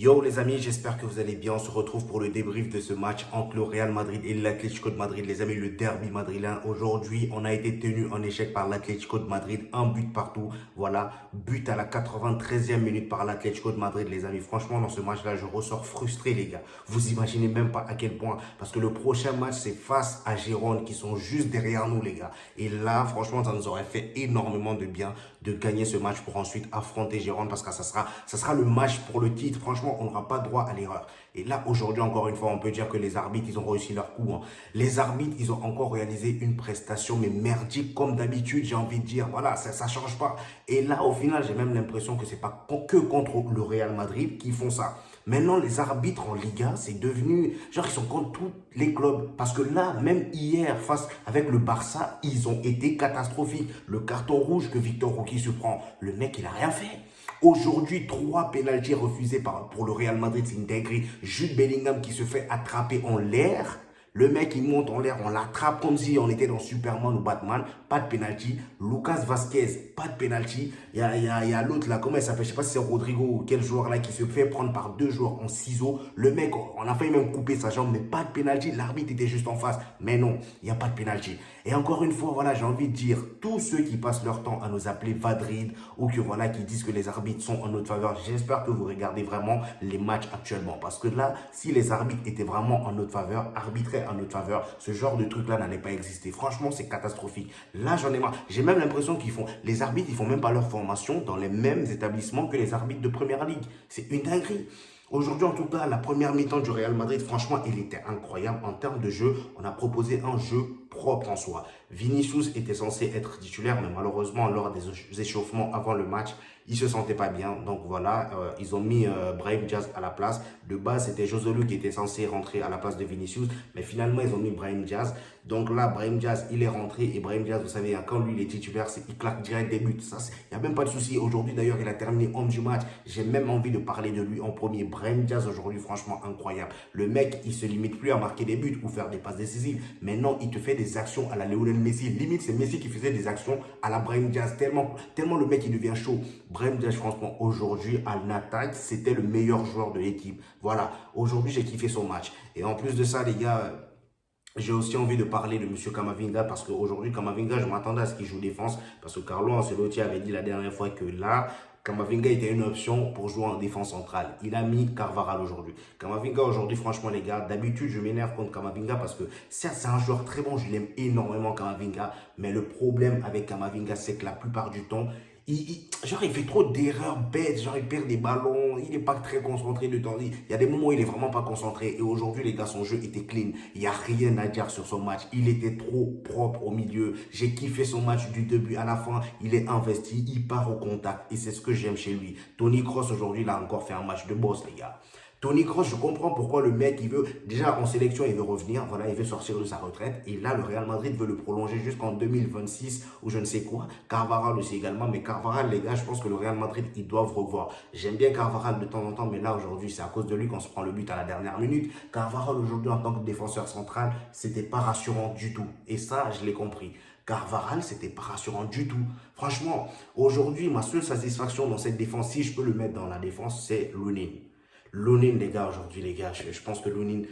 Yo les amis, j'espère que vous allez bien. On se retrouve pour le débrief de ce match entre le Real Madrid et l'Atlético de Madrid. Les amis, le derby madrilène. Aujourd'hui, on a été tenu en échec par l'Atlético de Madrid. Un but partout. Voilà, but à la 93e minute par l'Atlético de Madrid, les amis. Franchement, dans ce match-là, je ressors frustré, les gars. Vous imaginez même pas à quel point. Parce que le prochain match, c'est face à Gérone, qui sont juste derrière nous, les gars. Et là, franchement, ça nous aurait fait énormément de bien de gagner ce match pour ensuite affronter Gérone. Parce que ça sera le match pour le titre. Franchement, on n'aura pas droit à l'erreur. Et là, aujourd'hui, encore une fois, on peut dire que les arbitres, ils ont réussi leur coup. Les arbitres, ils ont encore réalisé une prestation, mais merdique, comme d'habitude, j'ai envie de dire. Voilà, ça change pas. Et là, au final, j'ai même l'impression que c'est pas que contre le Real Madrid qu'ils font ça. Maintenant, les arbitres en Liga, c'est devenu... Genre, ils sont contre tous les clubs. Parce que là, même hier, avec le Barça, ils ont été catastrophiques. Le carton rouge que Victor Roque se prend, le mec, il a rien fait. Aujourd'hui, 3 pénaltys refusés pour le Real Madrid, c'est une dinguerie. Jude Bellingham qui se fait attraper en l'air. Le mec, il monte en l'air, on l'attrape comme si on était dans Superman ou Batman. Pas de pénalty. Lucas Vazquez, pas de pénalty. Il y a l'autre là, comment il s'appelle? Je sais pas si c'est Rodrigo ou quel joueur là qui se fait prendre par 2 joueurs en ciseaux. Le mec, on a failli même couper sa jambe, mais pas de pénalty. L'arbitre était juste en face. Mais non, il n'y a pas de pénalty. Et encore une fois, voilà, j'ai envie de dire, tous ceux qui passent leur temps à nous appeler Vadrid ou qui disent que les arbitres sont en notre faveur, j'espère que vous regardez vraiment les matchs actuellement. Parce que là, si les arbitres étaient vraiment en notre faveur, arbitraient en notre faveur, ce genre de truc-là n'allait pas exister. Franchement, c'est catastrophique. Là, j'en ai marre. J'ai même l'impression les arbitres, ils font même pas leur formation dans les mêmes établissements que les arbitres de Première Ligue. C'est une dinguerie. Aujourd'hui, en tout cas, la première mi-temps du Real Madrid, franchement, il était incroyable. En termes de jeu, on a proposé un jeu propre en soi. Vinicius était censé être titulaire, mais malheureusement, lors des échauffements avant le match, il se sentait pas bien. Donc voilà, ils ont mis Brahim Diaz à la place. De base, c'était Joselu qui était censé rentrer à la place de Vinicius, mais finalement, ils ont mis Brahim Diaz. Donc là, Brahim Diaz, il est rentré. Et Brahim Diaz, vous savez, quand lui, il est titulaire, il claque direct des buts. Il n'y a même pas de souci. Aujourd'hui, d'ailleurs, il a terminé homme du match. J'ai même envie de parler de lui en premier. Brahim Diaz, aujourd'hui, franchement, incroyable. Le mec, il se limite plus à marquer des buts ou faire des passes décisives. Maintenant, il te fait des actions à la Lionel Messi. Limite, c'est Messi qui faisait des actions à la Brahim Diaz. Tellement le mec, il devient chaud. Brahim Diaz, franchement, aujourd'hui, à l'attaque, c'était le meilleur joueur de l'équipe. Voilà. Aujourd'hui, j'ai kiffé son match. Et en plus de ça, les gars... J'ai aussi envie de parler de M. Camavinga parce qu'aujourd'hui, Camavinga, je m'attendais à ce qu'il joue défense parce que Carlo Ancelotti avait dit la dernière fois que là, Camavinga était une option pour jouer en défense centrale. Il a mis Carvajal aujourd'hui. Camavinga aujourd'hui, franchement les gars, d'habitude je m'énerve contre Camavinga parce que certes c'est un joueur très bon, je l'aime énormément Camavinga, mais le problème avec Camavinga c'est que la plupart du temps, il fait trop d'erreurs bêtes, genre il perd des ballons, il n'est pas très concentré de temps. Il y a des moments où il est vraiment pas concentré. Et aujourd'hui, les gars, son jeu était clean. Il n'y a rien à dire sur son match. Il était trop propre au milieu. J'ai kiffé son match du début à la fin. Il est investi, il part au contact. Et c'est ce que j'aime chez lui. Toni Kroos, aujourd'hui, il a encore fait un match de boss, les gars. Toni Kroos, je comprends pourquoi le mec, il veut, déjà en sélection, il veut revenir, voilà, il veut sortir de sa retraite. Et là, le Real Madrid veut le prolonger jusqu'en 2026 ou je ne sais quoi. Carvajal aussi également, mais Carvajal, les gars, je pense que le Real Madrid, ils doivent revoir. J'aime bien Carvajal de temps en temps, mais là, aujourd'hui, c'est à cause de lui qu'on se prend le but à la dernière minute. Carvajal, aujourd'hui, en tant que défenseur central, c'était pas rassurant du tout. Et ça, je l'ai compris. Carvajal, c'était pas rassurant du tout. Franchement, aujourd'hui, ma seule satisfaction dans cette défense, si je peux le mettre dans la défense, c'est Lunin. Lunin, les gars, aujourd'hui, les gars, je pense que Lunin,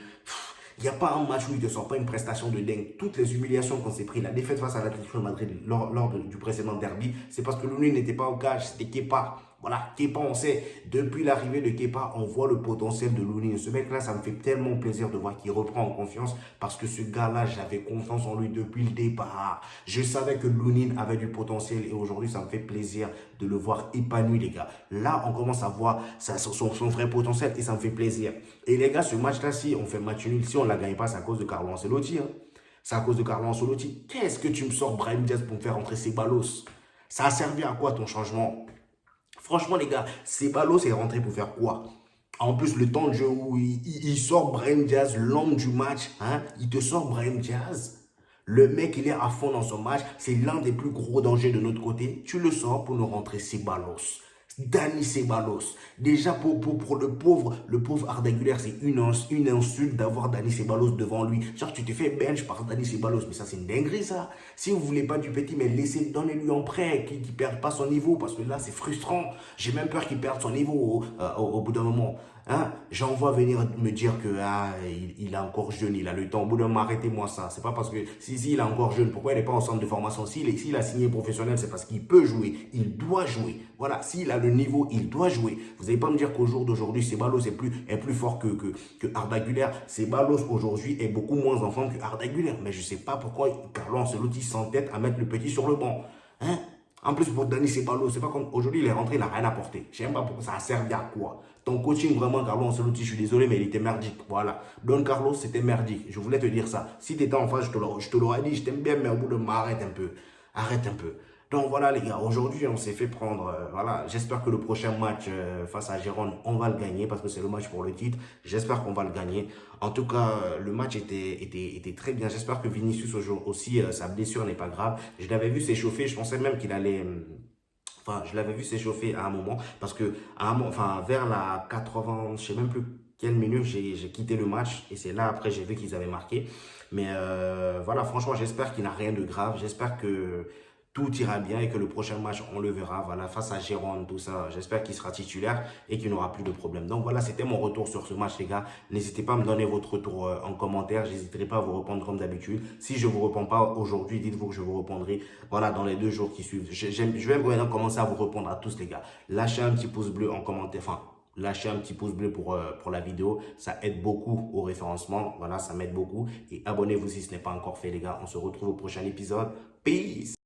il n'y a pas un match où il ne te sort pas une prestation de dingue. Toutes les humiliations qu'on s'est pris, la défaite face à l'Atlético de Madrid lors du précédent derby, c'est parce que Lunin n'était pas au cage, c'était Kepa. Voilà, Kepa, on sait, depuis l'arrivée de Kepa, on voit le potentiel de Lunin. Ce mec-là, ça me fait tellement plaisir de voir qu'il reprend en confiance parce que ce gars-là, j'avais confiance en lui depuis le départ. Je savais que Lunin avait du potentiel et aujourd'hui, ça me fait plaisir de le voir épanoui, les gars. Là, on commence à voir son vrai potentiel et ça me fait plaisir. Et les gars, ce match-là, si on fait match nul, si on ne la gagne pas, c'est à cause de Carlo Ancelotti. C'est à cause de Carlo Ancelotti. Qu'est-ce que tu me sors Brahim Diaz pour me faire rentrer Ceballos? Ça a servi à quoi ton changement? Franchement, les gars, Ceballos est rentré pour faire quoi? En plus, le temps de jeu où il sort Brahim Diaz, l'homme du match, hein, il te sort Brahim Diaz. Le mec, il est à fond dans son match. C'est l'un des plus gros dangers de notre côté. Tu le sors pour nous rentrer Ceballos. Dani Ceballos. Déjà, pour le pauvre Arda Güler, c'est une insulte d'avoir Dani Ceballos devant lui. Genre, tu te fais bench par Dani Ceballos. Mais ça, c'est une dinguerie, ça. Si vous voulez pas du petit, mais donnez-lui en prêt, qu'il ne perde pas son niveau. Parce que là, c'est frustrant. J'ai même peur qu'il perde son niveau au bout d'un moment. Hein? J'envoie venir me dire que il est encore jeune, il a le temps. Au bout d'un moment, arrêtez-moi ça. C'est pas parce que si il est encore jeune, pourquoi il n'est pas en centre de formation? S'il a signé professionnel, c'est parce qu'il peut jouer, il doit jouer. Voilà, s'il a le niveau, il doit jouer. Vous n'allez pas me dire qu'au jour d'aujourd'hui, Ceballos est plus fort que Arda Güler. Ceballos aujourd'hui est beaucoup moins en forme que Arda Güler. Mais je ne sais pas pourquoi Carlo Ancelotti s'entête à mettre le petit sur le banc. Hein? En plus, pour Dani Ceballos, c'est pas comme aujourd'hui, il est rentré, il n'a rien apporté. Je ne sais même pas pourquoi ça a servi à quoi. Ton coaching, vraiment, Carlo Ancelotti, je suis désolé, mais il était merdique. Voilà. Don Carlos, c'était merdique. Je voulais te dire ça. Si tu étais en face, je te l'aurais dit, je t'aime bien, mais au bout de moi, arrête un peu. Arrête un peu. Donc voilà, les gars, aujourd'hui, on s'est fait prendre. Voilà, j'espère que le prochain match face à Gérone, on va le gagner parce que c'est le match pour le titre. J'espère qu'on va le gagner. En tout cas, le match était très bien. J'espère que Vinicius aussi, sa blessure n'est pas grave. Je l'avais vu s'échauffer. Je pensais même qu'il allait. Enfin, je l'avais vu s'échauffer à un moment parce que enfin, vers la 80, je sais même plus quelle minute, j'ai quitté le match et c'est là après j'ai vu qu'ils avaient marqué. Mais voilà, franchement, j'espère qu'il n'a rien de grave. J'espère que tout ira bien et que le prochain match, on le verra. Voilà, face à Gérone, tout ça. J'espère qu'il sera titulaire et qu'il n'aura plus de problème. Donc voilà, c'était mon retour sur ce match, les gars. N'hésitez pas à me donner votre retour en commentaire. Je n'hésiterai pas à vous répondre comme d'habitude. Si je ne vous réponds pas aujourd'hui, dites-vous que je vous répondrai. Voilà, dans les 2 jours qui suivent. Je vais maintenant commencer à vous répondre à tous, les gars. Lâchez un petit pouce bleu en commentaire. Enfin, lâchez un petit pouce bleu pour la vidéo. Ça aide beaucoup au référencement. Voilà, ça m'aide beaucoup. Et abonnez-vous si ce n'est pas encore fait, les gars. On se retrouve au prochain épisode. Peace!